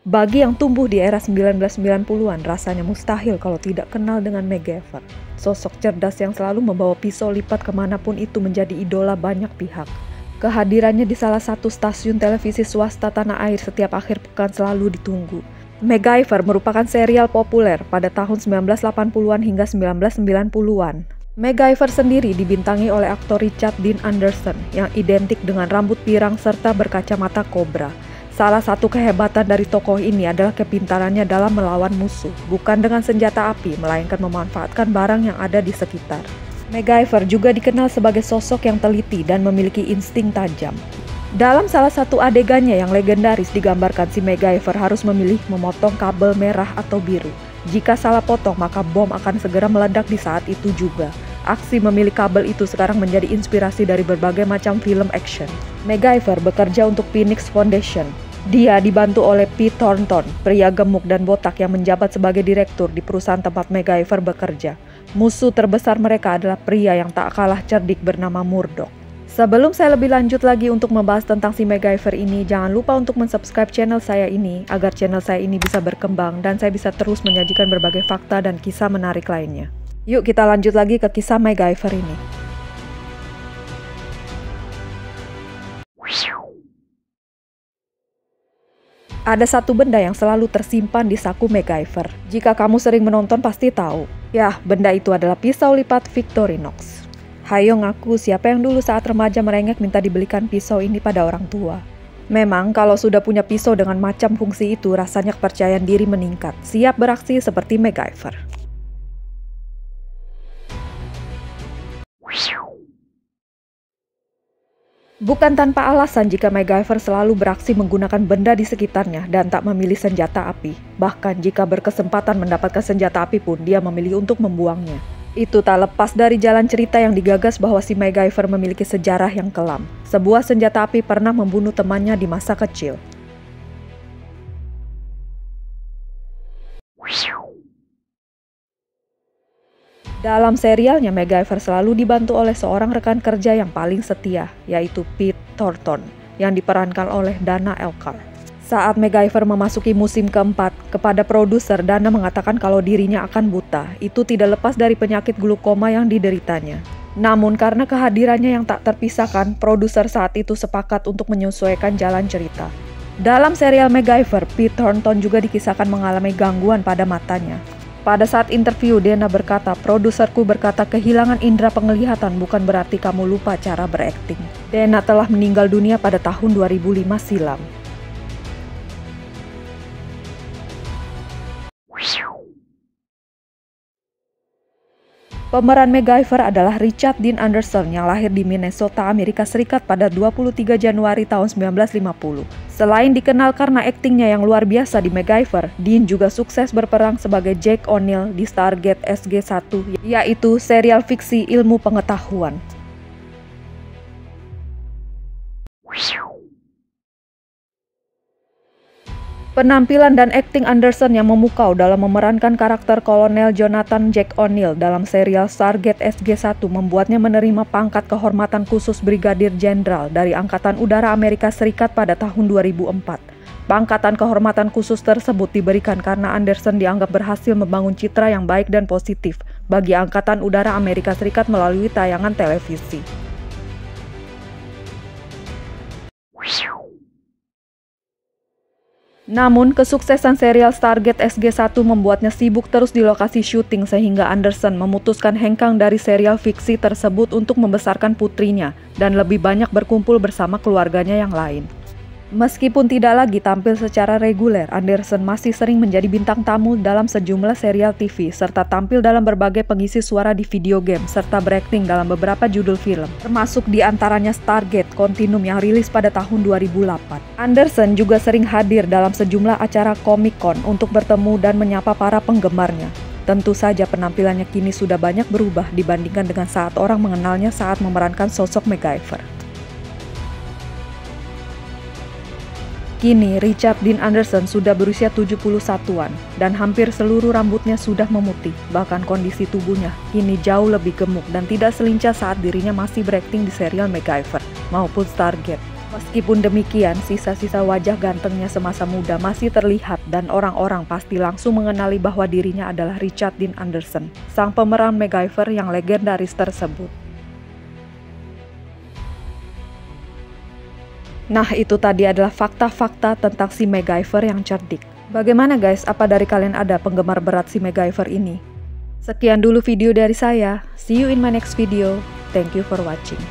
Bagi yang tumbuh di era 1990-an, rasanya mustahil kalau tidak kenal dengan MacGyver. Sosok cerdas yang selalu membawa pisau lipat kemanapun itu menjadi idola banyak pihak. Kehadirannya di salah satu stasiun televisi swasta tanah air setiap akhir pekan selalu ditunggu. MacGyver merupakan serial populer pada tahun 1980-an hingga 1990-an. MacGyver sendiri dibintangi oleh aktor Richard Dean Anderson yang identik dengan rambut pirang serta berkacamata kobra. Salah satu kehebatan dari tokoh ini adalah kepintarannya dalam melawan musuh, bukan dengan senjata api, melainkan memanfaatkan barang yang ada di sekitar. MacGyver juga dikenal sebagai sosok yang teliti dan memiliki insting tajam. Dalam salah satu adegannya yang legendaris digambarkan si MacGyver harus memilih memotong kabel merah atau biru. Jika salah potong, maka bom akan segera meledak di saat itu juga. Aksi memilih kabel itu sekarang menjadi inspirasi dari berbagai macam film action. MacGyver bekerja untuk Phoenix Foundation. Dia dibantu oleh Pete Thornton, pria gemuk dan botak yang menjabat sebagai direktur di perusahaan tempat MacGyver bekerja. Musuh terbesar mereka adalah pria yang tak kalah cerdik bernama Murdoch. Sebelum saya lebih lanjut lagi untuk membahas tentang si MacGyver ini, jangan lupa untuk mensubscribe channel saya ini agar channel saya ini bisa berkembang dan saya bisa terus menyajikan berbagai fakta dan kisah menarik lainnya. Yuk kita lanjut lagi ke kisah MacGyver ini. Ada satu benda yang selalu tersimpan di saku MacGyver. Jika kamu sering menonton pasti tahu. Ya, benda itu adalah pisau lipat Victorinox. Hayo ngaku siapa yang dulu saat remaja merengek minta dibelikan pisau ini pada orang tua. Memang kalau sudah punya pisau dengan macam fungsi itu, rasanya kepercayaan diri meningkat. Siap beraksi seperti MacGyver. Bukan tanpa alasan jika MacGyver selalu beraksi menggunakan benda di sekitarnya dan tak memilih senjata api. Bahkan jika berkesempatan mendapatkan senjata api pun, dia memilih untuk membuangnya. Itu tak lepas dari jalan cerita yang digagas bahwa si MacGyver memiliki sejarah yang kelam. Sebuah senjata api pernah membunuh temannya di masa kecil. Dalam serialnya, MacGyver selalu dibantu oleh seorang rekan kerja yang paling setia, yaitu Pete Thornton, yang diperankan oleh Dana Elkar. Saat MacGyver memasuki musim keempat, kepada produser, Dana mengatakan kalau dirinya akan buta. Itu tidak lepas dari penyakit glukoma yang dideritanya. Namun karena kehadirannya yang tak terpisahkan, produser saat itu sepakat untuk menyesuaikan jalan cerita. Dalam serial MacGyver, Pete Thornton juga dikisahkan mengalami gangguan pada matanya. Pada saat interview, Dana berkata, produserku berkata kehilangan indera penglihatan bukan berarti kamu lupa cara berakting. Dana telah meninggal dunia pada tahun 2005 silam. Pemeran MacGyver adalah Richard Dean Anderson yang lahir di Minnesota, Amerika Serikat pada 23 Januari tahun 1950. Selain dikenal karena aktingnya yang luar biasa di MacGyver, Dean juga sukses berperan sebagai Jack O'Neill di Stargate SG-1, yaitu serial fiksi ilmu pengetahuan. Penampilan dan akting Anderson yang memukau dalam memerankan karakter Kolonel Jonathan Jack O'Neill dalam serial Stargate SG-1 membuatnya menerima pangkat kehormatan khusus Brigadir Jenderal dari Angkatan Udara Amerika Serikat pada tahun 2004. Pangkatan kehormatan khusus tersebut diberikan karena Anderson dianggap berhasil membangun citra yang baik dan positif bagi Angkatan Udara Amerika Serikat melalui tayangan televisi. Namun, kesuksesan serial Stargate SG-1 membuatnya sibuk terus di lokasi syuting sehingga Anderson memutuskan hengkang dari serial fiksi tersebut untuk membesarkan putrinya dan lebih banyak berkumpul bersama keluarganya yang lain. Meskipun tidak lagi tampil secara reguler, Anderson masih sering menjadi bintang tamu dalam sejumlah serial TV serta tampil dalam berbagai pengisi suara di video game serta berakting dalam beberapa judul film, termasuk di antaranya Stargate Continuum yang rilis pada tahun 2008. Anderson juga sering hadir dalam sejumlah acara Comic-Con untuk bertemu dan menyapa para penggemarnya. Tentu saja penampilannya kini sudah banyak berubah dibandingkan dengan saat orang mengenalnya saat memerankan sosok MacGyver. Kini, Richard Dean Anderson sudah berusia 71-an dan hampir seluruh rambutnya sudah memutih. Bahkan kondisi tubuhnya kini jauh lebih gemuk dan tidak selincah saat dirinya masih berakting di serial MacGyver maupun Stargate. Meskipun demikian, sisa-sisa wajah gantengnya semasa muda masih terlihat dan orang-orang pasti langsung mengenali bahwa dirinya adalah Richard Dean Anderson, sang pemeran MacGyver yang legendaris tersebut. Nah, itu tadi adalah fakta-fakta tentang si MacGyver yang cerdik. Bagaimana guys, apa dari kalian ada penggemar berat si MacGyver ini? Sekian dulu video dari saya. See you in my next video. Thank you for watching.